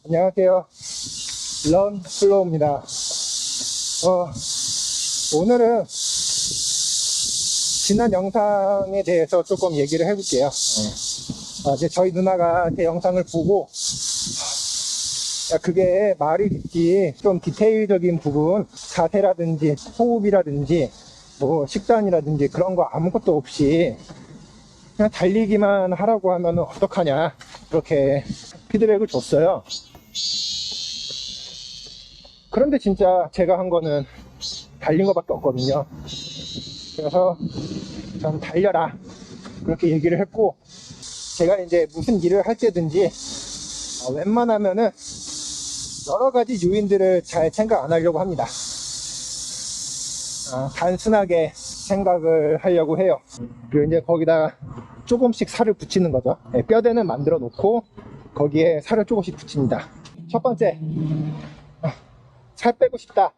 안녕하세요. 런플로우입니다. 오늘은 지난 영상에 대해서 조금 얘기를 해볼게요. 이제 저희 누나가 제 영상을 보고, 야, 그게 말이 듣기 좀 디테일적인 부분, 자세라든지 호흡이라든지 뭐 식단이라든지 그런 거 아무것도 없이 그냥 달리기만 하라고 하면 어떡하냐, 그렇게 피드백을 줬어요. 그런데 진짜 제가 한 거는 달린 거밖에 없거든요. 그래서 전 달려라, 그렇게 얘기를 했고, 제가 이제 무슨 일을 할 때든지 웬만하면은 여러 가지 요인들을 잘 생각 안 하려고 합니다. 단순하게 생각을 하려고 해요. 그리고 이제 거기다가 조금씩 살을 붙이는 거죠. 뼈대는 만들어 놓고 거기에 살을 조금씩 붙입니다. 첫 번째, 살 빼고 싶다.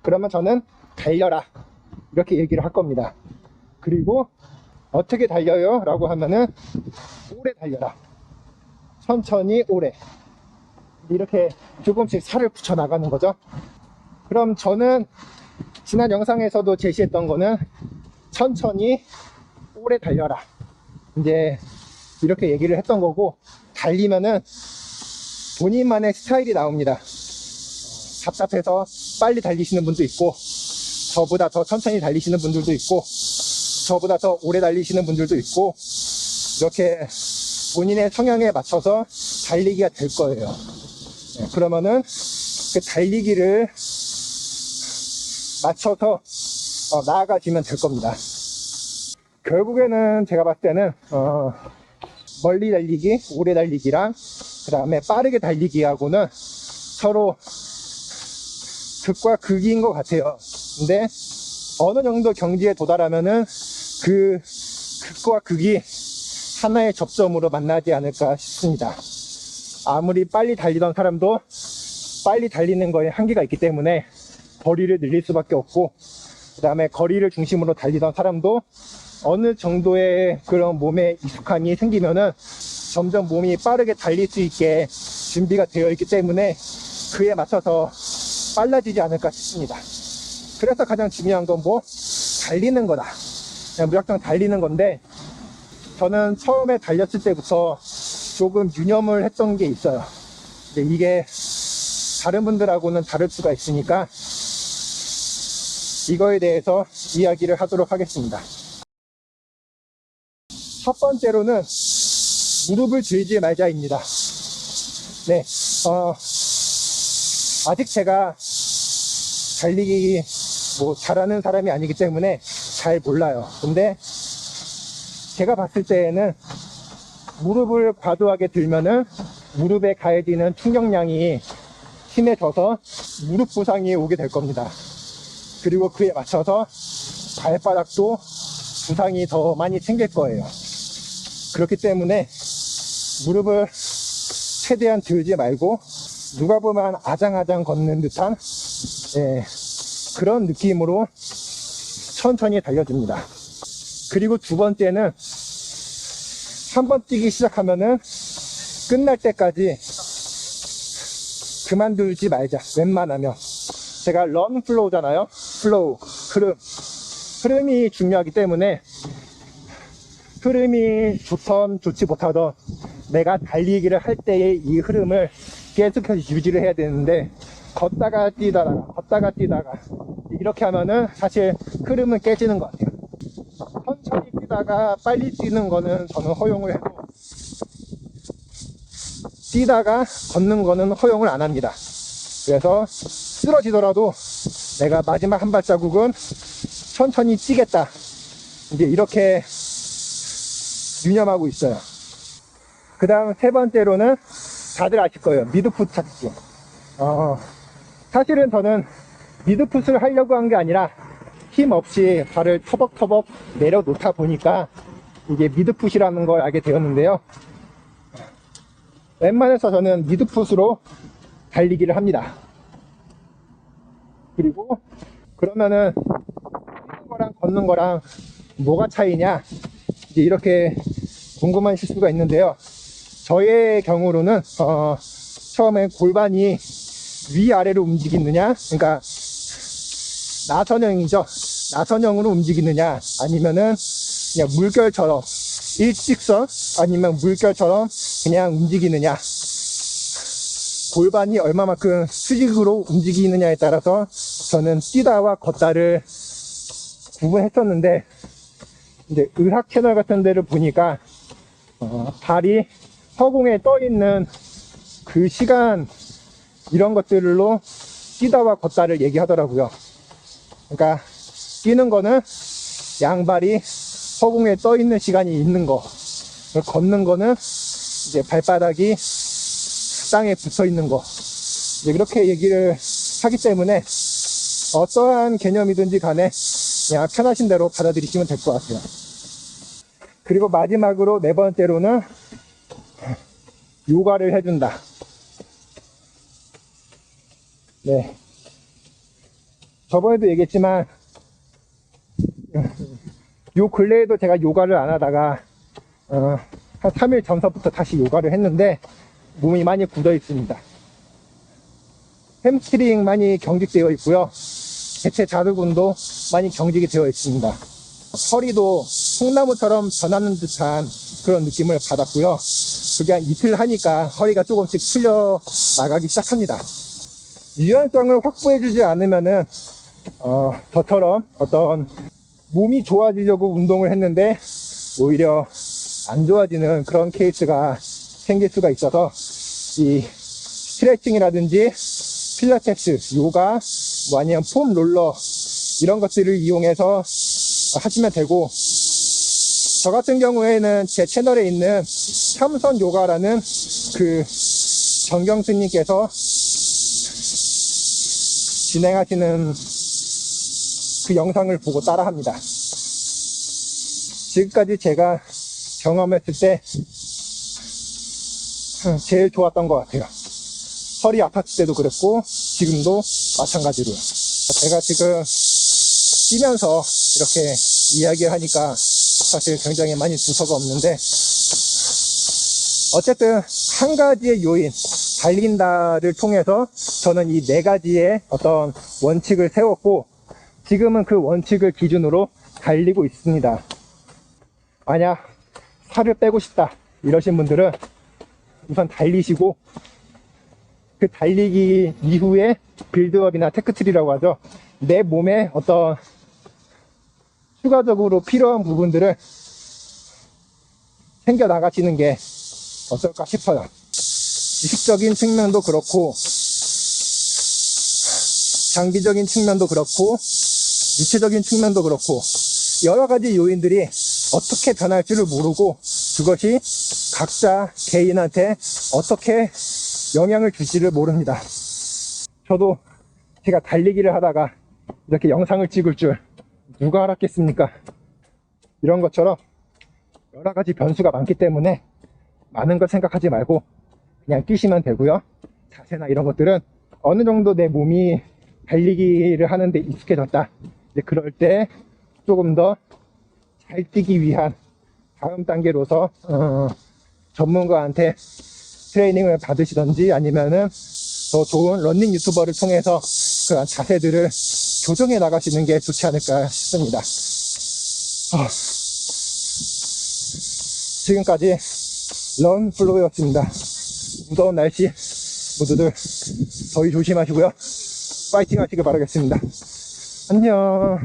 그러면 저는 달려라, 이렇게 얘기를 할 겁니다. 그리고 어떻게 달려요? 라고 하면은 오래 달려라. 천천히 오래. 이렇게 조금씩 살을 붙여 나가는 거죠. 그럼 저는 지난 영상에서도 제시했던 거는 천천히 오래 달려라, 이제 이렇게 얘기를 했던 거고, 달리면은 본인만의 스타일이 나옵니다. 답답해서 빨리 달리시는 분도 있고, 저보다 더 천천히 달리시는 분들도 있고, 저보다 더 오래 달리시는 분들도 있고, 이렇게 본인의 성향에 맞춰서 달리기가 될 거예요. 그러면은 그 달리기를 맞춰서 나아가시면 될 겁니다. 결국에는 제가 봤을 때는 멀리 달리기, 오래 달리기랑 그 다음에 빠르게 달리기하고는 서로 극과 극인 것 같아요. 근데 어느 정도 경지에 도달하면은 그 극과 극이 하나의 접점으로 만나지 않을까 싶습니다. 아무리 빨리 달리던 사람도 빨리 달리는 거에 한계가 있기 때문에 거리를 늘릴 수밖에 없고, 그 다음에 거리를 중심으로 달리던 사람도 어느 정도의 그런 몸에 익숙함이 생기면은 점점 몸이 빠르게 달릴 수 있게 준비가 되어 있기 때문에 그에 맞춰서 빨라지지 않을까 싶습니다. 그래서 가장 중요한 건 뭐? 달리는 거다. 그냥 무작정 달리는 건데, 저는 처음에 달렸을 때부터 조금 유념을 했던 게 있어요. 근데 이게 다른 분들하고는 다를 수가 있으니까 이거에 대해서 이야기를 하도록 하겠습니다. 첫 번째로는 무릎을 들지 말자입니다. 네, 아직 제가 달리기 뭐 잘하는 사람이 아니기 때문에 잘 몰라요. 근데 제가 봤을 때에는 무릎을 과도하게 들면은 무릎에 가해지는 충격량이 심해져서 무릎 부상이 오게 될 겁니다. 그리고 그에 맞춰서 발바닥도 부상이 더 많이 생길 거예요. 그렇기 때문에 무릎을 최대한 들지 말고, 누가 보면 아장아장 걷는 듯한 그런 느낌으로 천천히 달려줍니다. 그리고 두 번째는 한번 뛰기 시작하면은 끝날 때까지 그만두지 말자. 웬만하면. 제가 런 플로우잖아요. 플로우, 흐름이 중요하기 때문에 흐름이 좋던 좋지 못하던 내가 달리기를 할 때의 이 흐름을 계속해서 유지를 해야 되는데, 걷다가 뛰다가 이렇게 하면은 사실 흐름은 깨지는 것 같아요. 천천히 뛰다가 빨리 뛰는 거는 저는 허용을 해도, 뛰다가 걷는 거는 허용을 안 합니다. 그래서 쓰러지더라도 내가 마지막 한 발자국은 천천히 뛰겠다, 이제 이렇게 유념하고 있어요. 그 다음 세 번째로는 다들 아실 거예요. 미드풋 찾기. 사실은 저는 미드풋을 하려고 한 게 아니라 힘 없이 발을 터벅터벅 내려놓다 보니까 이게 미드풋이라는 걸 알게 되었는데요. 웬만해서 저는 미드풋으로 달리기를 합니다. 그리고 그러면은 뛰는 거랑 걷는 거랑 뭐가 차이냐, 이제 이렇게 궁금하실 수가 있는데요. 저의 경우로는 처음에 골반이 위아래로 움직이느냐, 그러니까 나선형이죠. 나선형으로 움직이느냐, 아니면은 그냥 물결처럼 일직선, 아니면 물결처럼 그냥 움직이느냐, 골반이 얼마만큼 수직으로 움직이느냐에 따라서 저는 뛰다와 걷다를 구분했었는데, 이제 의학 채널 같은 데를 보니까 발이 허공에 떠 있는 그 시간, 이런 것들로 뛰다와 걷다를 얘기하더라고요. 그러니까 뛰는 거는 양발이 허공에 떠 있는 시간이 있는 거, 걷는 거는 이제 발바닥이 땅에 붙어 있는 거, 이제 그렇게 얘기를 하기 때문에 어떠한 개념이든지 간에 그냥 편하신 대로 받아들이시면 될 것 같아요. 그리고 마지막으로 네 번째로는 요가를 해준다. 네. 저번에도 얘기했지만, 요 근래에도 제가 요가를 안 하다가, 한 3일 전서부터 다시 요가를 했는데, 몸이 많이 굳어 있습니다. 햄스트링 많이 경직되어 있고요. 대퇴 자극근도 많이 경직이 되어 있습니다. 허리도 통나무처럼 변하는 듯한 그런 느낌을 받았고요. 그게 한 이틀 하니까 허리가 조금씩 풀려 나가기 시작합니다. 유연성을 확보해주지 않으면은 저처럼 어떤 몸이 좋아지려고 운동을 했는데 오히려 안 좋아지는 그런 케이스가 생길 수가 있어서, 이 스트레칭이라든지 필라테스, 요가, 뭐 아니면 폼 롤러, 이런 것들을 이용해서 하시면 되고, 저 같은 경우에는 제 채널에 있는 참선 요가라는 그 정경 스님께서 진행하시는 그 영상을 보고 따라합니다. 지금까지 제가 경험했을 때 제일 좋았던 것 같아요. 허리 아팠을 때도 그랬고 지금도 마찬가지로요. 제가 지금 뛰면서 이렇게 이야기를 하니까 사실 굉장히 많이 두서가 없는데, 어쨌든 한 가지의 요인, 달린다를 통해서 저는 이 네 가지의 어떤 원칙을 세웠고, 지금은 그 원칙을 기준으로 달리고 있습니다. 만약 살을 빼고 싶다 이러신 분들은 우선 달리시고, 그 달리기 이후에 빌드업이나 테크트리라고 하죠. 내 몸에 어떤 추가적으로 필요한 부분들을 챙겨 나가시는 게 어떨까 싶어요. 지식적인 측면도 그렇고, 장비적인 측면도 그렇고, 유체적인 측면도 그렇고, 여러 가지 요인들이 어떻게 변할지를 모르고, 그것이 각자 개인한테 어떻게 영향을 줄지를 모릅니다. 저도 제가 달리기를 하다가 이렇게 영상을 찍을 줄 누가 알았겠습니까? 이런 것처럼 여러 가지 변수가 많기 때문에 많은 걸 생각하지 말고 그냥 뛰시면 되고요. 자세나 이런 것들은 어느 정도 내 몸이 달리기를 하는데 익숙해졌다, 이제 그럴 때 조금 더 잘 뛰기 위한 다음 단계로서 전문가한테 트레이닝을 받으시던지, 아니면은 더 좋은 러닝 유튜버를 통해서 그런 자세들을 교정해 나가시는 게 좋지 않을까 싶습니다. 지금까지 런플로우였습니다. 무더운 날씨 모두들 더위 조심하시고요. 파이팅 하시길 바라겠습니다. 안녕.